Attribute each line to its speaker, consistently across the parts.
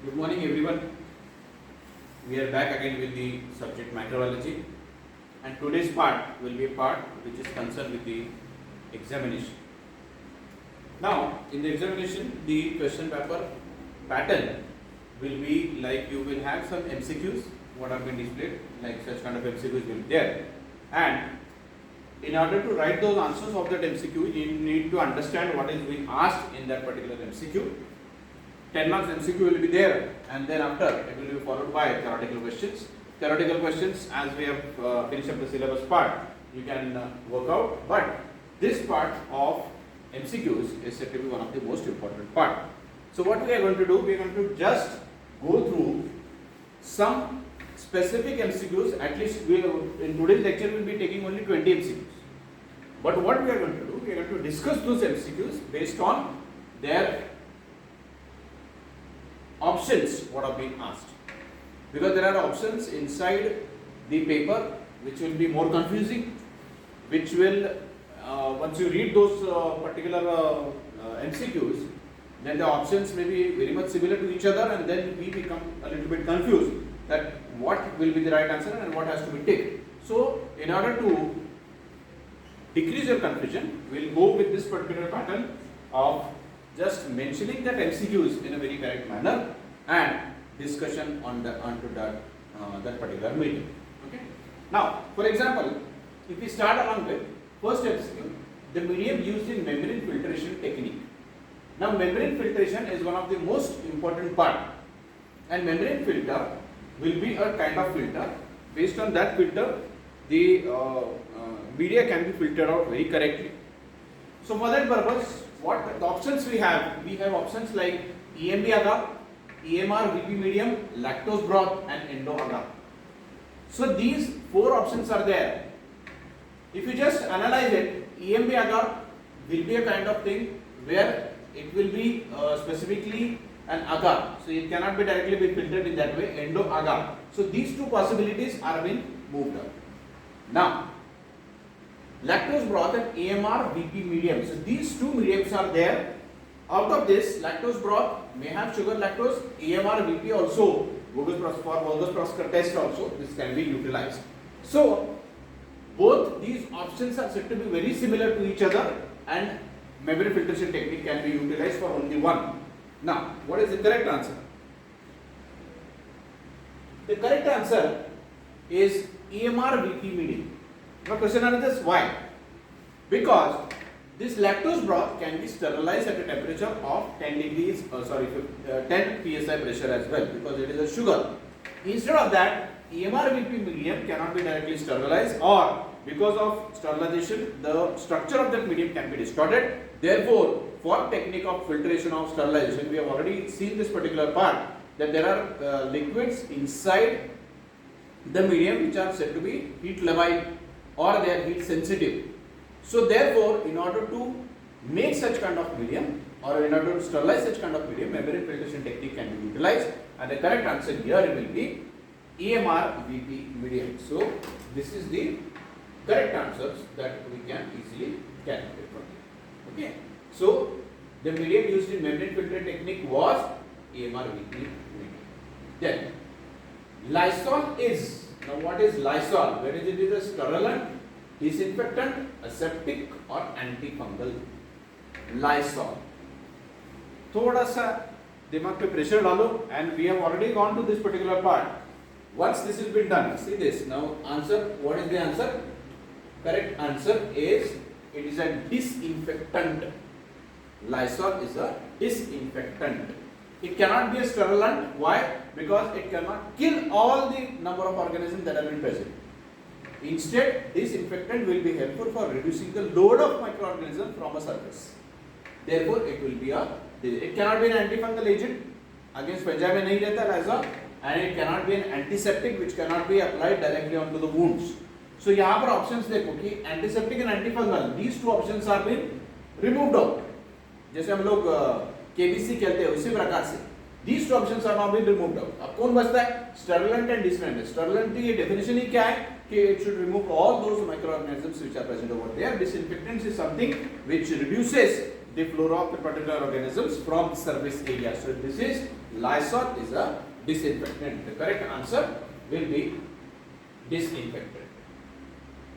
Speaker 1: Good morning everyone. We are back again with the subject microbiology, and today's part will be a part which is concerned with the examination. Now in the examination the question paper pattern will be like you will have some MCQs what have been displayed, like such kind of MCQs will be there, and in order to write those answers of that MCQ you need to understand what is being asked in that particular MCQ. 10 marks MCQ will be there, and then after it will be followed by theoretical questions. Theoretical questions, as we have finished up the syllabus part, you can work out, but this part of MCQs is said to be one of the most important part. So what we are going to do, we are going to just go through some specific MCQs. At least in today's lecture we will be taking only 20 MCQs. But what we are going to do, we are going to discuss those MCQs based on their options what are being asked, because there are options inside the paper which will be more confusing, which will once you read those particular MCQs, then the options may be very much similar to each other, and then we become a little bit confused that what will be the right answer and what has to be ticked. So in order to decrease your confusion, we will go with this particular pattern of just mentioning that MCQs in a very correct manner and discussion on onto that particular medium. Okay. Now, for example, if we start along with first MCQ, the medium used in membrane filtration technique. Now, membrane filtration is one of the most important part, and membrane filter will be a kind of filter. Based on that filter, the media can be filtered out very correctly. So for that purpose, what the options we have options like EMB agar, EMR VP medium, lactose broth and endo agar. So these four options are there. If you just analyze it, EMB agar will be a kind of thing where it will be specifically an agar, so it cannot be directly be filtered in that way, endo agar. So these two possibilities are being moved up. Now lactose broth and AMR VP medium. So these two mediums are there. Out of this, lactose broth may have sugar lactose, AMR VP also, for Voges-Prosker test also, this can be utilized. So both these options are said to be very similar to each other, and membrane filtration technique can be utilized for only one. Now, what is the correct answer? The correct answer is EMR VP medium. Now question is why? Because this lactose broth can be sterilized at a temperature of 10 psi pressure as well, because it is a sugar. Instead of that, EMR VP medium cannot be directly sterilized, or because of sterilization the structure of that medium can be distorted. Therefore, for technique of filtration of sterilization, we have already seen this particular part, that there are liquids inside the medium which are said to be heat labile or they are heat sensitive. So therefore, in order to make such kind of medium, or in order to sterilize such kind of medium, membrane filtration technique can be utilized, and the correct answer here will be EMR VP medium. So this is the correct answers that we can easily calculate from here. Okay. So the medium used in membrane filter technique was EMR VP medium. Then Lysol is, now what is Lysol? Whether it is a sterilant, disinfectant, aseptic or antifungal. Lysol. थोड़ा सा दिमाग पे pressure डालो, and we have already gone to this particular part. Once this has been done, see this. Now answer, what is the answer? Correct answer is, it is a disinfectant. Lysol is a disinfectant. It cannot be a sterilant. Why? Because it cannot kill all the number of organisms that have been present. Instead, disinfectant will be helpful for reducing the load of microorganisms from a surface. Therefore, it cannot be an antifungal agent. Against fungi में नहीं रहता Lysol, and it cannot be an antiseptic which cannot be applied directly onto the wounds. So यहाँ पर options देखो कि antiseptic and antifungal, these two options are being removed out. जैसे हम लोग KBC कहते हैं उसी प्रकार से these two options are now being removed out. अब कौन बचता है? Sterilant and disinfectant. Sterilant की ये definition ही क्या है कि it should remove all those microorganisms which are present over there. Disinfectants is something which reduces the flora of the particular organisms from the surface area. So this is Lysol is a disinfectant. The correct answer will be disinfectant.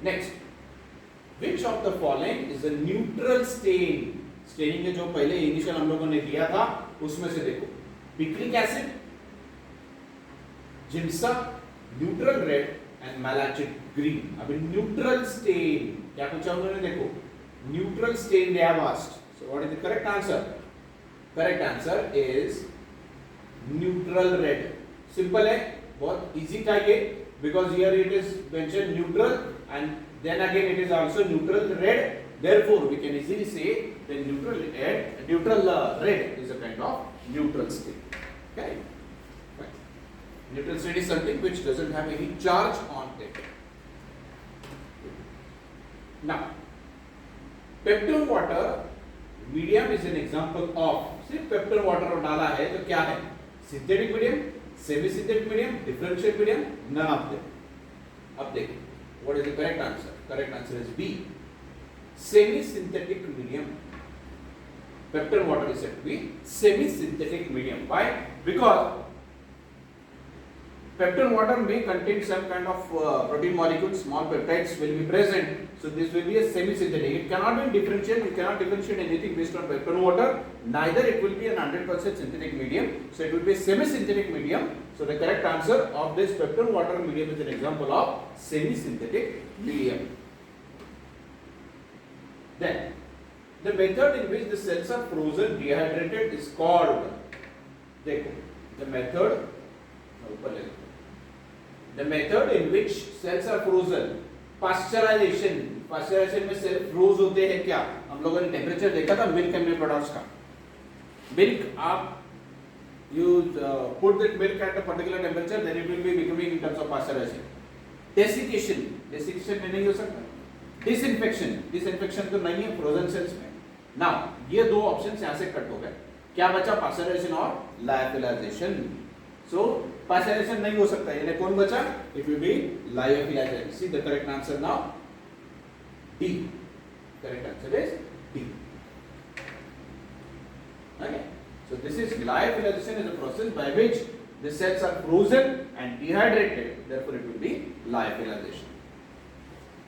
Speaker 1: Next, which of the following is a neutral stain? Staining के जो पहले initial हम लोगों ने दिया था उसमें से देखो, picric acid, gypsum, neutral red and malachite green. अभी न्यूट्रल स्टेन क्या पूछा उन्होंने, देखो neutral stain they have asked. So what is the correct answer? Correct answer is neutral red. Simple है, बहुत इजी था ये, because here it is mention neutral and then again it is also neutral red. Therefore, we can easily say the neutral red is a kind of neutral stain. Okay, right. Neutral stain is something which doesn't have any charge on it. Now, peptone water medium is an example of. सिर्फ peptone water डाला है तो क्या है? Synthetic medium, semi-synthetic medium, differential medium, none of them. अब देखिए, what is the correct answer? Correct answer is B. Semi-synthetic medium. Peptone water is said to be semi-synthetic medium. Why? Because peptone water may contain some kind of protein molecules, small peptides will be present. So this will be a semi-synthetic. It cannot be differentiated. You cannot differentiate anything based on peptone water. Neither it will be a 100% synthetic medium. So it will be a semi-synthetic medium. So the correct answer of this peptone water medium is an example of semi-synthetic medium. Then, the method in which the cells are frozen dehydrated is called. देखो, the method in which cells are frozen, pasteurization. Pasteurization में cell froze होते हैं क्या? हम लोगों ने temperature देखा था मिल्क एंड मिल्क प्रोडक्ट्स का. मिल्क आप you put that milk at a particular temperature, then it will be becoming in terms of pasteurization. Desiccation में नहीं हो सकता. डिसइंफेक्शन तो नहीं है फ्रोजन सेल्स में. नाउ ये दो ऑप्शंस यहां से कट हो गए. क्या बचा? पास्चराइजेशन और लायोफिलाइजेशन. सो पास्चराइजेशन नहीं हो सकता, यानी कौन बचा? It will be lyophilization. See the correct answer now D. Correct answer is D. Okay, so this is lyophilization is a process by which the cells are frozen and dehydrated, therefore it will be lyophilization.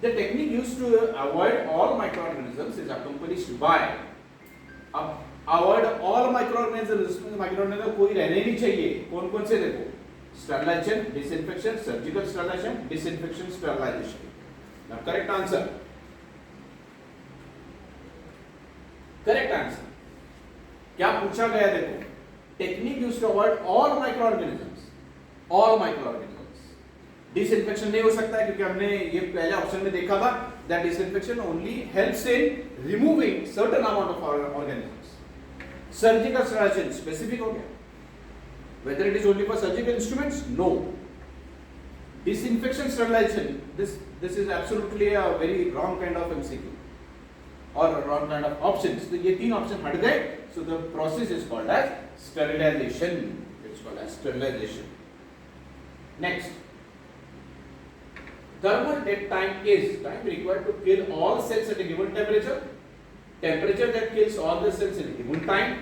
Speaker 1: The technique used to avoid all microorganisms is accomplished by. अब avoid all microorganisms, इसमें microorganism कोई रहने नहीं चाहिए. कौन कौन से देखो? Sterilization, disinfection, surgical sterilization, disinfection, sterilization. Now correct answer. Correct answer. क्या पूछा गया देखो? Technique used to avoid all microorganisms. All microorganisms. Disinfection नहीं हो सकता है क्योंकि हमने ये पहले ऑप्शन में देखा था that disinfection only helps in removing certain amount of organisms. Surgical sterilisation specific हो गया. Whether it is only for surgical instruments? No. Disinfection sterilisation, this is absolutely a very wrong kind of MCQ और wrong kind of options. तो ये तीन option हट गए. So the process is called as sterilisation. It's called as sterilisation. Next, thermal death time is time required to kill all cells at a given temperature. Temperature that kills all the cells in a given time.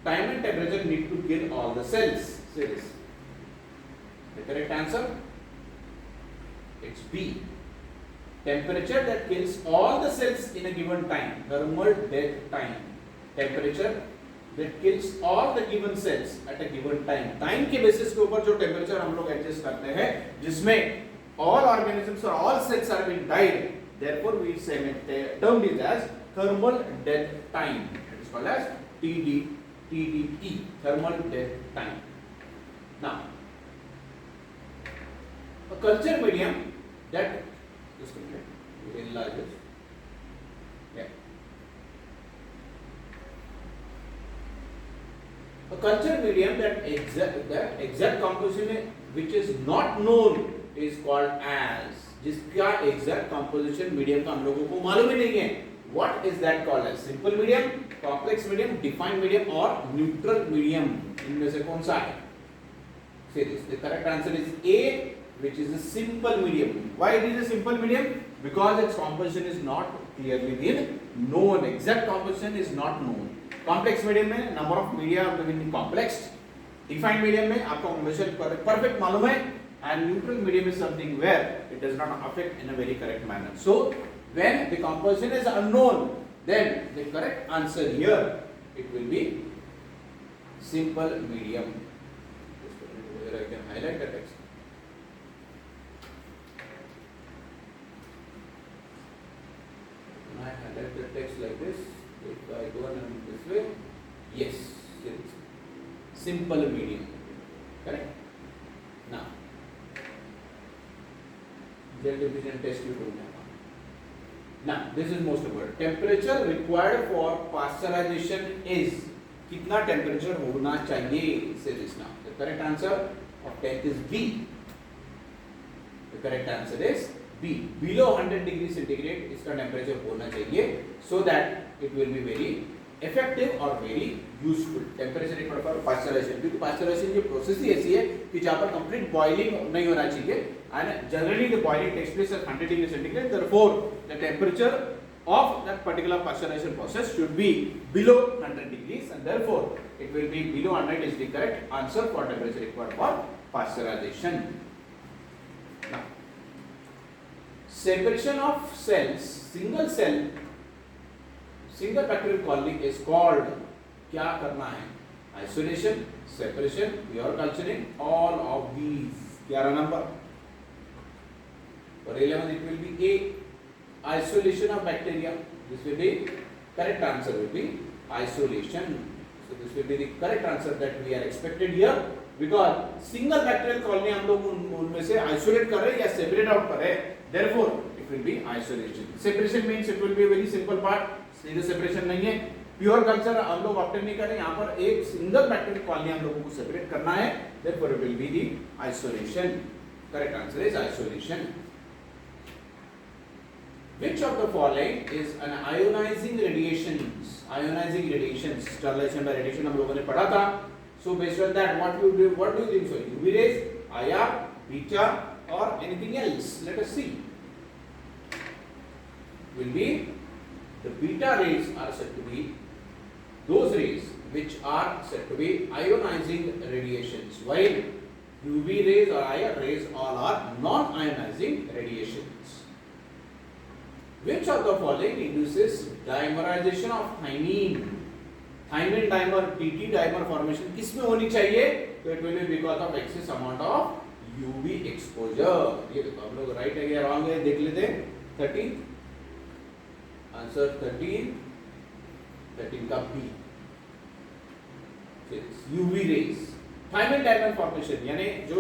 Speaker 1: Time and temperature need to kill all the cells. Say this. The correct answer? It's B. Temperature that kills all the cells in a given time. Thermal death time. Temperature that kills all the given cells at a given time. Time के basis के ऊपर जो temperature हम लोग adjust करते हैं, जिसमें all organisms or all cells are being died, therefore we say term is as thermal death time. It is called as TDE, thermal death time. Now, a culture medium that just a minute, we will enlarge this. Yeah. A culture medium that exact composition which is not known is called as. जिसका exact composition medium का हम लोगों को मालूम ही नहीं है. What is that called as? Simple medium, complex medium, defined medium or neutral medium. इनमें से कौन सा है? Say this. The correct answer is A, which is a simple medium. Why it is a simple medium? Because its composition is not clearly been known. Exact composition is not known. Complex medium में number of media will be complex. Defined medium में आपको composition perfect मालूम है, and neutral medium is something where it does not affect in a very correct manner. So when the composition is unknown, then the correct answer here it will be simple medium. Whether I can highlight the text. I highlight the text like this. If I go on this way, yes, it's simple medium. Correct? Now, gel diffusion test you do now. This is most important. Temperature required for pasteurization is कितना temperature होना चाहिए? Say this now. The correct answer of 10th is B. The correct answer is B. Below 100 degree centigrade इसका temperature होना चाहिए, so that it will be very effective or very useful. Temperature required for pasteurization, क्योंकि pasteurization की process ही ऐसी है कि जहाँ पर complete boiling नहीं होना चाहिए, and generally the boiling takes place at 100 degree centigrade. Therefore, the temperature of that particular pasteurization process should be below 100 degrees, and therefore it will be below 100 is the correct answer for temperature required for pasteurization. Now, separation of cells, single bacterial colony is called, क्या करना है? Isolation, separation, pure culturing, all of these. 11 number. For 11 it will be A. Isolation of bacteria. This will be correct answer will be isolation. So this will be the correct answer that we are expected here, because single bacterial colony हम लोग उनमें से isolate कर रहे हैं या separate out कर रहे हैं. Therefore it will be isolation. Separation means it will be a very simple part. सीधे separation नहीं है. Pure culture हम लोग obtain नहीं कर रहे हैं. यहाँ पर एक single bacterial colony हम लोगों को separate करना है. Therefore it will be the isolation. Correct answer is isolation. Which of the following is an ionizing radiations? Ionizing radiations. Sterilization by radiation हम लोगों ने पढ़ा था. So based on that, what do you think so? UV rays, IR, beta, or anything else? Let us see. Will be the beta rays are said to be those rays which are said to be ionizing radiations, while UV rays or IR rays all are non-ionizing radiations. Which of the following induces dimerization of thymine? Thymine dimer, TT dimer formation किसमें होनी चाहिए? तो it will be because of excess amount of UV exposure. ये देखो आप लोग right है या wrong है देख लेते हैं. 13 आंसर 13 का B. UV rays. Thymine dimer formation यानी जो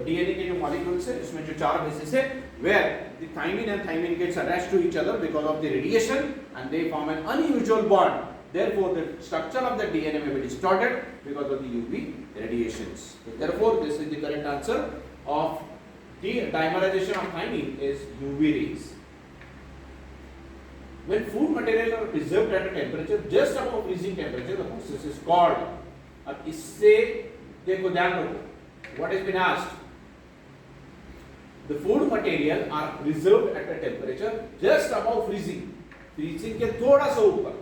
Speaker 1: DNA के जो molecules है इसमें जो 4 bases है, where the thymine and thymine gets attached to each other because of the radiation and they form an unusual bond. Therefore, the structure of the DNA may be distorted because of the UV radiations. So, therefore, this is the correct answer of the dimerization of thymine is UV rays. When food material are preserved at a temperature just above freezing temperature, the process is called. अब इससे देखो ध्यान रखो. What has been asked? The food material are preserved at a temperature just above freezing. Freezing के थोड़ा सा ऊपर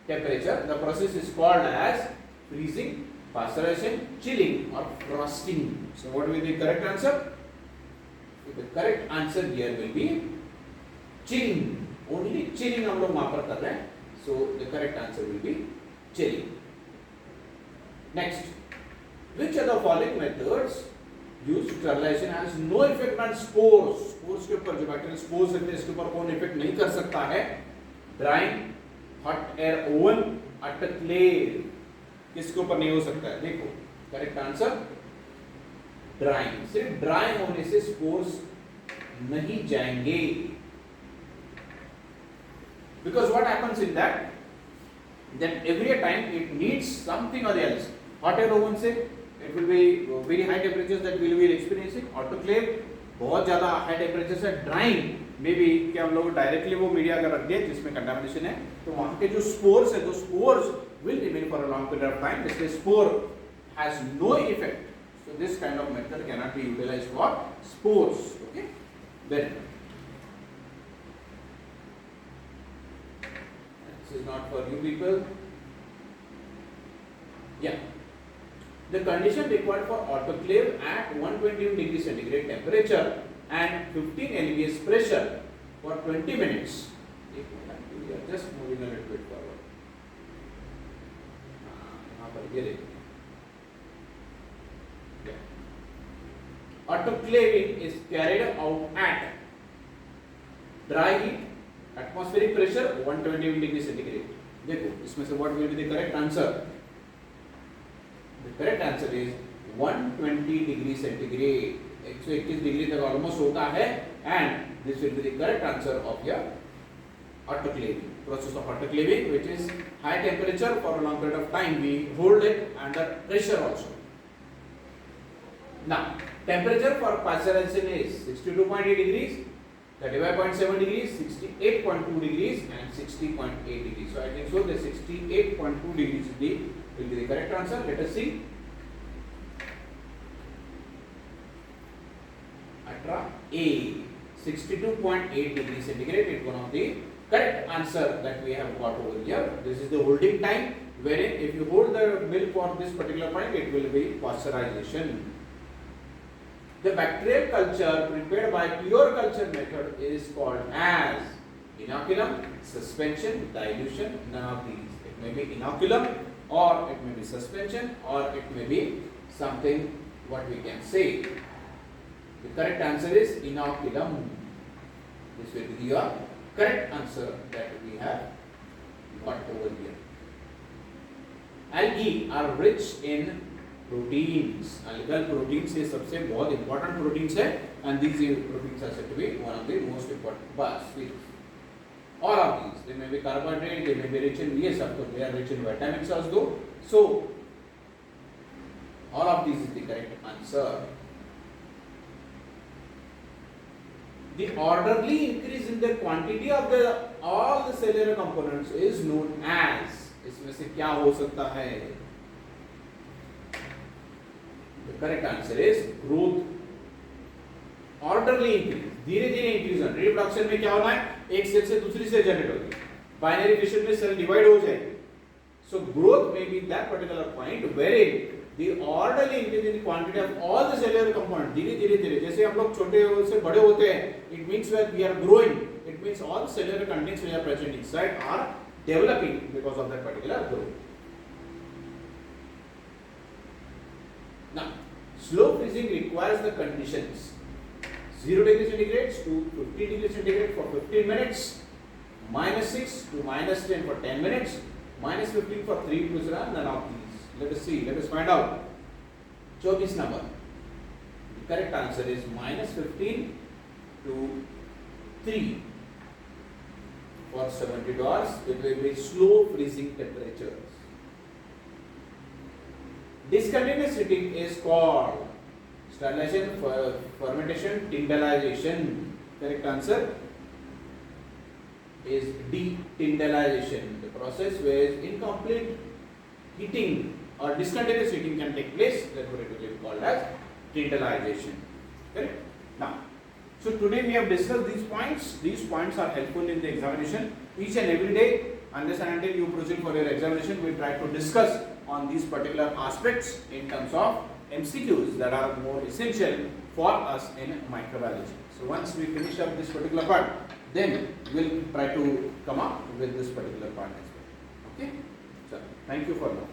Speaker 1: temperature. The process is called as freezing, pasteurization, chilling, or frosting. So, what will be the correct answer? So, the correct answer here will be chilling. Only chilling हम लोग वहाँ पर कर रहे हैं. So, the correct answer will be chilling. Next, which of the following methods use sterilization has no effect on spores? Spores के ऊपर जो bacterial spores रहते हैं इसके ऊपर कौन effect नहीं कर सकता है? Drying, hot air oven, autoclave किसके ऊपर नहीं हो सकता है? देखो, correct answer drying. सिर्फ dry होने से spores नहीं जाएंगे. Because what happens in that? Then every time it needs something or else. Hot air oven से it will be very high temperatures that we will be experiencing. Autoclave बहुत ज़्यादा high temperatures है. Drying maybe कि हम लोग directly वो media अगर रख दिए जिसमें contamination है तो वहाँ के जो spores है, those spores will remain for a long period of time. इसलिए spore has no effect. So this kind of method cannot be utilized for spores. Okay. Then is not for you people. Yeah. The condition required for autoclave at 120 degree centigrade temperature and 15 lbs pressure for 20 minutes. We are just moving a little bit forward. Yeah. Autoclaving is carried out at dry heat, atmospheric pressure 120 degree centigrade. देखो इसमें से what will be the correct answer? The correct answer is 120 degree centigrade. 121 degree तक almost होता है, and this will be the correct answer of your autoclaving. Process of autoclaving, which is high temperature for a long period of time. We hold it under pressure also. Now, temperature for pasteurization is 62.8 degrees, 35.7 degrees, 68.2 degrees, and 60.8 degrees. So I think so the 68.2 degrees will be the correct answer. Let us see. A 62.8 degrees centigrade is one of the correct answer that we have got over here. This is the holding time, wherein if you hold the milk for this particular point, it will be pasteurization. The bacterial culture prepared by pure culture method is called as inoculum, suspension, dilution. None of these. It may be inoculum, or it may be suspension, or it may be something what we can say. The correct answer is inoculum. This will be your correct answer that we have got over here. Algae are rich in proteins. Algal proteins is सबसे बहुत important proteins है, and these proteins are said to be one of the most important parts. All of these, they may be carbohydrate, they may be rich in, yes, of course, they are rich in vitamins also. So, all of these is the correct answer. The orderly increase in the quantity of all the cellular components is known as. इसमें से क्या हो सकता है? The correct answer is growth. Orderly increase, धीरे धीरे increase होना. Reproduction में क्या होना है? एक सेल से दूसरी सेल जनरेट होगी. Binary fission में सेल डिवाइड हो जाएगी. So growth may be that particular point wherein the orderly increase in quantity of all the cellular components. धीरे धीरे धीरे जैसे हम लोग छोटे से बड़े होते हैं, it means that we are growing. It means all the cellular contents which are present inside are developing because of that particular growth. Now, slow freezing requires the conditions 0 degree centigrade to 50 degree centigrade for 15 minutes, -6 to -10 for 10 minutes, -15 for 3 plus none of these. Let us see, let us find out. 24 number. The correct answer is -15 to 3 for 70 hours. It will be slow freezing temperatures. Discontinuous heating is called sterilization, fermentation, tyndallization. Correct answer is D, tyndallization. The process where incomplete heating or discontinuous heating can take place, therefore it will be called as tyndallization. Correct? Now, so today we have discussed these points. These points are helpful in the examination. Each and every day, unless and until you proceed for your examination, we try to discuss on these particular aspects in terms of MCQs that are more essential for us in microbiology. So once we finish up this particular part, then we'll try to come up with this particular part as well. Okay? So thank you for now.